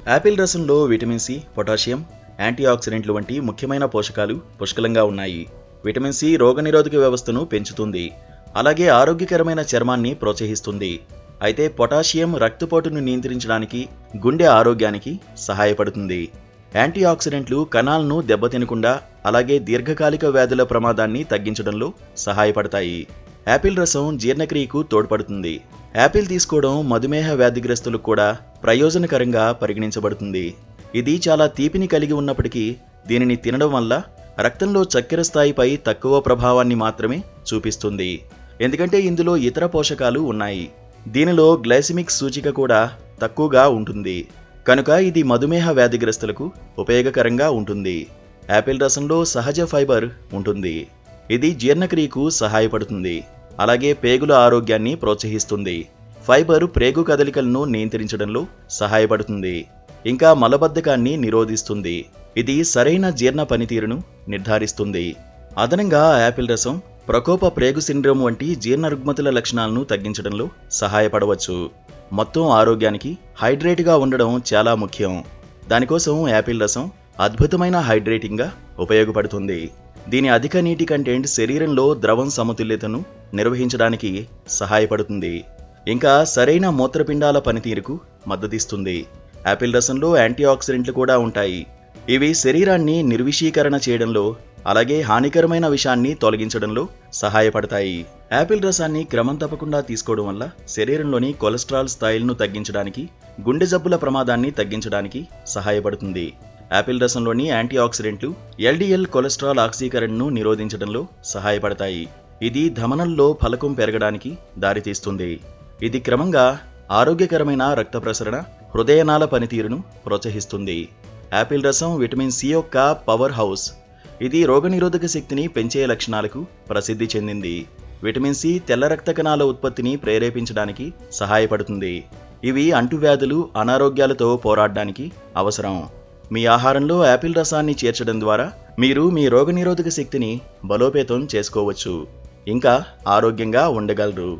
Apple రసంలో vitamin C, potassium, anti ఆక్సిడెంట్లు వంటి ముఖ్యమైన పోషకాలు పుష్కలంగా ఉన్నాయి. విటమిన్ సి రోగనిరోధక వ్యవస్థను పెంచుతుంది, అలాగే ఆరోగ్యకరమైన చర్మాన్ని ప్రోత్సహిస్తుంది. అయితే పొటాషియం రక్తపోటును నియంత్రించడానికి, గుండె ఆరోగ్యానికి సహాయపడుతుంది. యాంటీ ఆక్సిడెంట్లు కణాలను దెబ్బతినకుండా, అలాగే దీర్ఘకాలిక వ్యాధుల ప్రమాదాన్ని తగ్గించడంలో సహాయపడతాయి. యాపిల్ రసం జీర్ణక్రియకు తోడ్పడుతుంది. యాపిల్ తీసుకోవడం మధుమేహ వ్యాధిగ్రస్తులకు కూడా ప్రయోజనకరంగా పరిగణించబడుతుంది. ఇది చాలా తీపిని కలిగి ఉన్నప్పటికీ దీనిని తినడం వల్ల రక్తంలో చక్కెర స్థాయిపై తక్కువ ప్రభావాన్ని మాత్రమే చూపిస్తుంది, ఎందుకంటే ఇందులో ఇతర పోషకాలు ఉన్నాయి. దీనిలో గ్లైసిమిక్ సూచిక కూడా తక్కువగా ఉంటుంది, కనుక ఇది మధుమేహ వ్యాధిగ్రస్తులకు ఉపయోగకరంగా ఉంటుంది. యాపిల్ రసంలో సహజ ఫైబర్ ఉంటుంది. ఇది జీర్ణక్రియకు సహాయపడుతుంది, అలాగే పేగుల ఆరోగ్యాన్ని ప్రోత్సహిస్తుంది. ఫైబర్ ప్రేగు కదలికలను నియంత్రించడంలో సహాయపడుతుంది, ఇంకా మలబద్ధకాన్ని నిరోధిస్తుంది. ఇది సరైన జీర్ణ పనితీరును నిర్ధారిస్తుంది. అదనంగా యాపిల్ రసం ప్రకోప ప్రేగు సిండ్రోమ్ వంటి జీర్ణ రుగ్మతల లక్షణాలను తగ్గించడంలో సహాయపడవచ్చు. మొత్తం ఆరోగ్యానికి హైడ్రేట్గా ఉండడం చాలా ముఖ్యం. దానికోసం యాపిల్ రసం అద్భుతమైన హైడ్రేటింగ్గా ఉపయోగపడుతుంది. దీని అధిక నీటి కంటెంట్ శరీరంలో ద్రవం సమతుల్యతను నిర్వహించడానికి సహాయపడుతుంది, ఇంకా సరైన మూత్రపిండాల పనితీరుకు మద్దతిస్తుంది. యాపిల్ రసంలో యాంటీ ఆక్సిడెంట్లు కూడా ఉంటాయి. ఇవి శరీరాన్ని నిర్విషీకరణ చేయడంలో, అలాగే హానికరమైన విషాన్ని తొలగించడంలో సహాయపడతాయి. యాపిల్ రసాన్ని క్రమం తప్పకుండా తీసుకోవడం వల్ల శరీరంలోని కొలెస్ట్రాల్ స్థాయిలను తగ్గించడానికి, గుండె జబ్బుల ప్రమాదాన్ని తగ్గించడానికి సహాయపడుతుంది. యాపిల్ రసంలోని యాంటీ ఆక్సిడెంట్లు ఎల్డిఎల్ కొలెస్ట్రాల్ ఆక్సీకరణను నిరోధించడంలో సహాయపడతాయి. ఇది ధమనంలో ఫలకం పెరగడానికి దారితీస్తుంది. ఇది క్రమంగా ఆరోగ్యకరమైన రక్త ప్రసరణ, హృదయనాళ పనితీరును ప్రోత్సహిస్తుంది. యాపిల్ రసం విటమిన్ సి యొక్క పవర్ హౌస్. ఇది రోగనిరోధక శక్తిని పెంచే లక్షణాలకు ప్రసిద్ధి చెందింది. విటమిన్ సి తెల్ల రక్త కణాల ఉత్పత్తిని ప్రేరేపించడానికి సహాయపడుతుంది. ఇవి అంటువ్యాధులు, అనారోగ్యాలతో పోరాడడానికి అవసరం. మీ ఆహారంలో యాపిల్ రసాన్ని చేర్చడం ద్వారా మీరు మీ రోగనిరోధక శక్తిని బలోపేతం చేసుకోవచ్చు, ఇంకా ఆరోగ్యంగా ఉండగలరు.